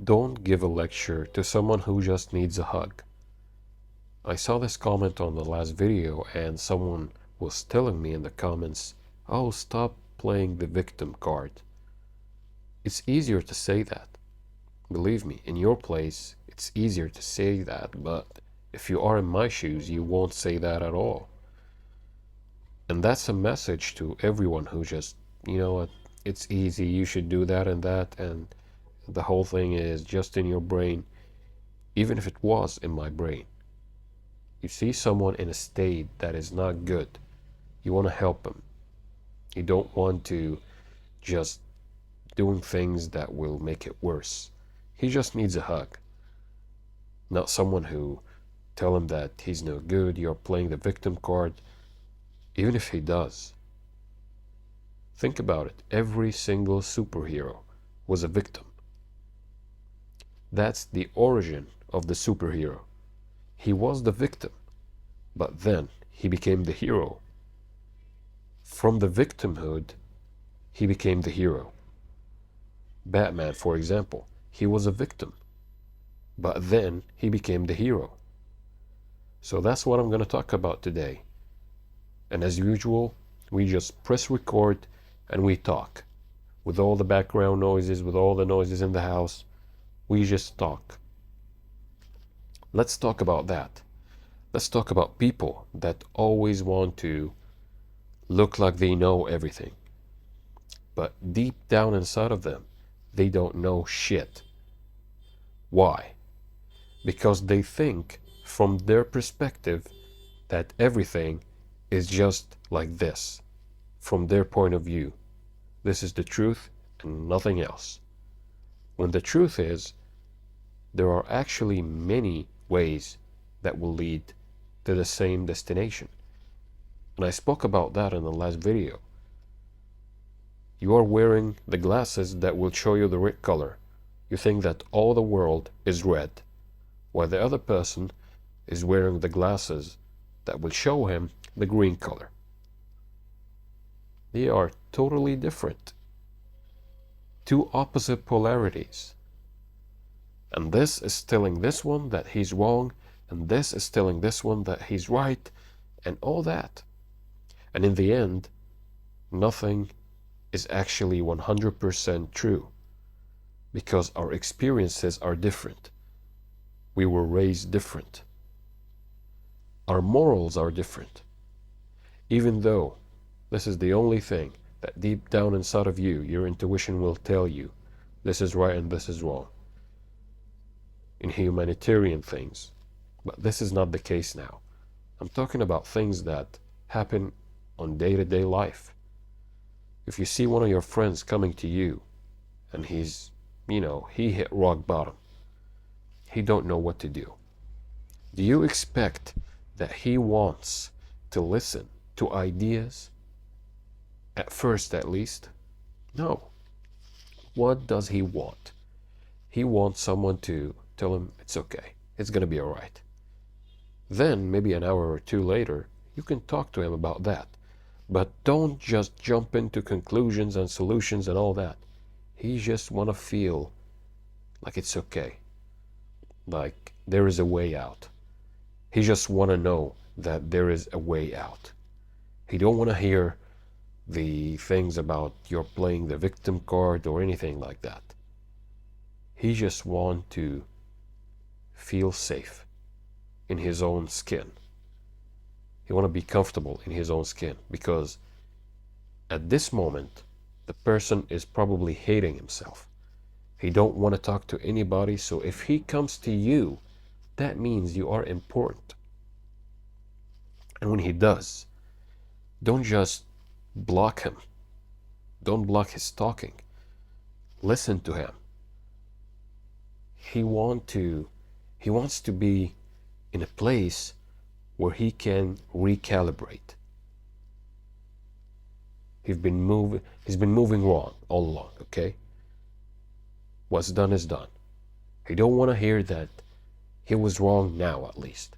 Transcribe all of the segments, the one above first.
Don't give a lecture to someone who just needs a hug. I saw this comment on the last video and someone was telling me in the comments, oh, stop playing the victim card. It's easier to say that. Believe me, in your place, it's easier to say that, but if you are in my shoes, you won't say that at all. And that's a message to everyone who just, you know what, it's easy, you should do that, and the whole thing is just in your brain, even if it was in my brain. You see someone in a state that is not good, you want to help them. You don't want to just doing things that will make it worse. He just needs a hug, not someone who tell him that he's no good, you're playing the victim card, even if he does. Think about it. Every single superhero was a victim. That's the origin of the superhero. He was the victim, but then he became the hero. From the victimhood, he became the hero. Batman, for example, he was a victim, but then he became the hero. So that's what I'm going to talk about today. And as usual, we just press record and we talk. With all the background noises, with all the noises in the house, we just talk. Let's talk about that. Let's talk about people that always want to look like they know everything. But deep down inside of them, they don't know shit. Why? Because they think from their perspective that everything is just like this. From their point of view, this is the truth and nothing else. When the truth is, there are actually many ways that will lead to the same destination. And I spoke about that in the last video. You are wearing the glasses that will show you the red color. You think that all the world is red, while the other person is wearing the glasses that will show him the green color. They are totally different. Two opposite polarities. And this is telling this one that he's wrong, and this is telling this one that he's right, and all that. And in the end, nothing is actually 100% true, because our experiences are different. We were raised different. Our morals are different. Even though this is the only thing that deep down inside of you, your intuition will tell you this is right and this is wrong. In humanitarian things. But this is not the case now. I'm talking about things that happen on day-to-day life. If you see one of your friends coming to you and he's, he hit rock bottom. He don't know what to do. Do you expect that he wants to listen to ideas? At first, at least? No. What does he want? He wants someone to tell him it's okay. It's going to be all right. Then, maybe an hour or two later, you can talk to him about that. But don't just jump into conclusions and solutions and all that. He just want to feel like it's okay. Like there is a way out. He just want to know that there is a way out. He don't want to hear the things about you're playing the victim card or anything like that. He just want to feel safe in his own skin. He want to be comfortable in his own skin, because at this moment the person is probably hating himself. He don't want to talk to anybody, so if he comes to you, that means you are important. And when he does, don't just block him. Don't block his talking. Listen to him. He wants to be in a place where he can recalibrate. He's been moving wrong all along, okay? What's done is done. He don't want to hear that he was wrong now, at least.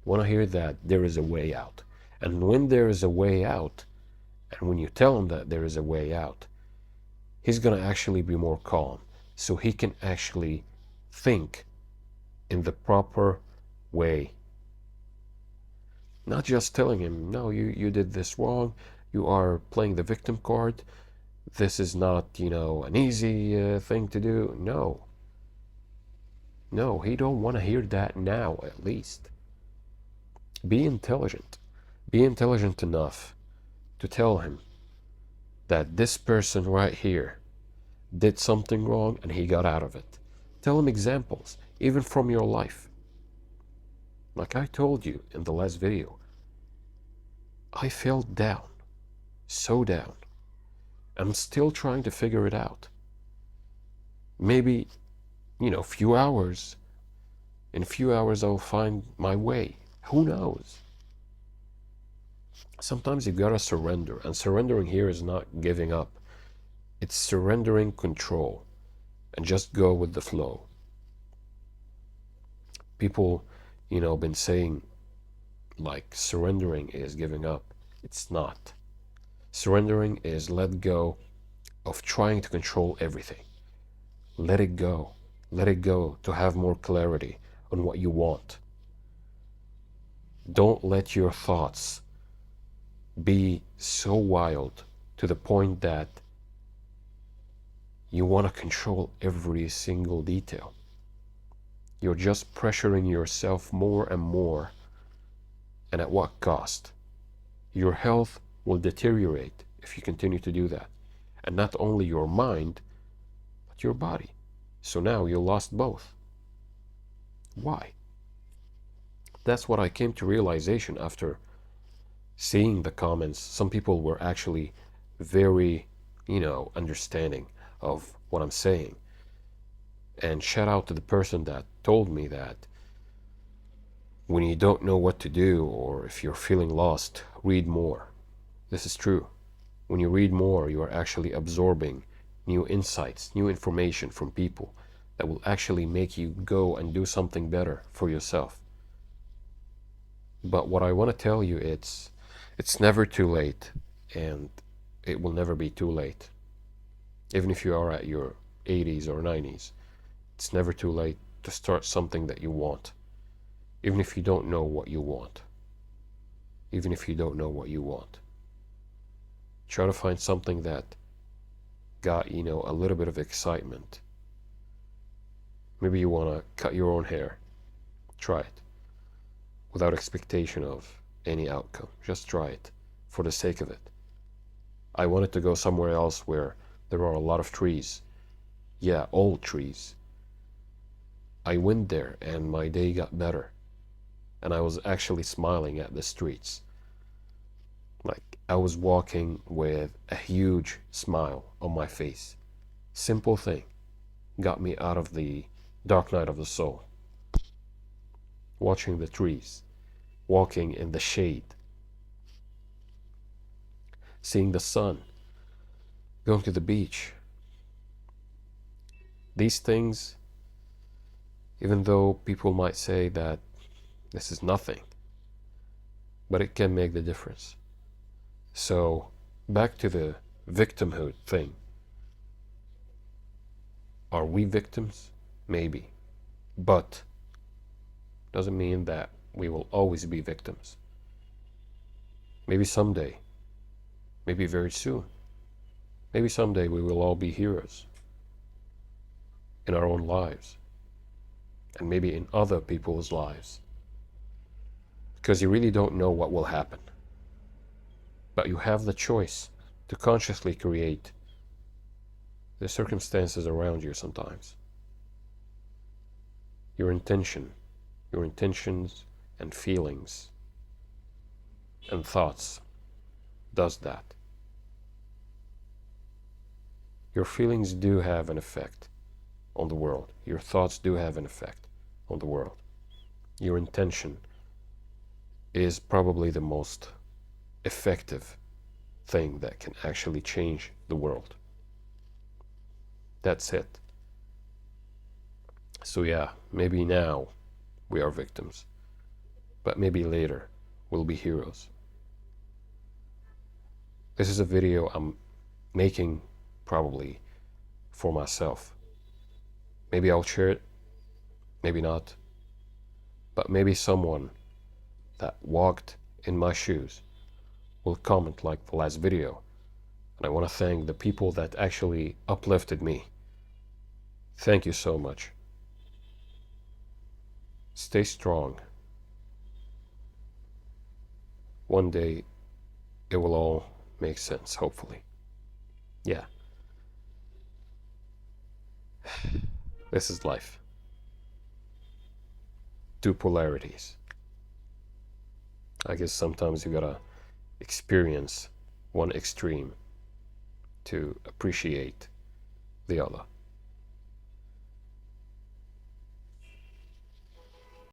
You want to hear that there is a way out. And when there is a way out, and when you tell him that there is a way out, he's going to actually be more calm, so he can actually think in the proper way. Not just telling him, no, you did this wrong, you are playing the victim card, this is not, an easy thing to do. No. No, he don't want to hear that now, at least. Be intelligent. Be intelligent enough to tell him that this person right here did something wrong and he got out of it. Tell him examples, even from your life. Like I told you in the last video, I felt down, so down. I'm still trying to figure it out. Maybe, in a few hours I'll find my way. Who knows? Sometimes you gotta surrender, and surrendering here is not giving up. It's surrendering control and just go with the flow. People, been saying like surrendering is giving up. It's not. Surrendering is let go of trying to control everything. Let it go. Let it go to have more clarity on what you want. Don't let your thoughts be so wild to the point that you want to control every single detail. You're just pressuring yourself more and more. And at what cost? Your health will deteriorate if you continue to do that. And not only your mind, but your body. So now you lost both. Why? That's what I came to realization after seeing the comments. Some people were actually very, understanding of what I'm saying. And shout out to the person that told me that when you don't know what to do or if you're feeling lost, read more. This is true. When you read more, you are actually absorbing new insights, new information from people that will actually make you go and do something better for yourself. But what I want to tell you, it's never too late, and it will never be too late. Even if you are at your 80s or 90s, it's never too late to start something that you want. Even if you don't know what you want. Even if you don't know what you want. Try to find something that got, a little bit of excitement. Maybe you want to cut your own hair. Try it. Without expectation of any outcome. Just try it for the sake of it. I wanted to go somewhere else where there are a lot of trees. Yeah, old trees. I went there and my day got better. And I was actually smiling at the streets. Like I was walking with a huge smile on my face. Simple thing got me out of the dark night of the soul. Watching the trees, walking in the shade, seeing the sun, going to the beach. These things, even though people might say that this is nothing, but it can make the difference. So, back to the victimhood thing. Are we victims? Maybe. But doesn't mean that we will always be victims. Maybe someday, maybe very soon, maybe someday we will all be heroes in our own lives and maybe in other people's lives. Because you really don't know what will happen. But you have the choice to consciously create the circumstances around you sometimes. Your intentions and feelings and thoughts does that. Your feelings do have an effect on the world. Your thoughts do have an effect on the world. Your intention is probably the most effective thing that can actually change the world. That's it. So yeah, maybe now we are victims, but maybe later we'll be heroes. This is a video I'm making probably for myself. Maybe I'll share it maybe not, but maybe someone that walked in my shoes will comment like the last video. And I want to thank the people that actually uplifted me. Thank you so much. Stay strong. One day it will all make sense, hopefully. Yeah. This is life. Two polarities. I guess sometimes you gotta experience one extreme to appreciate the other.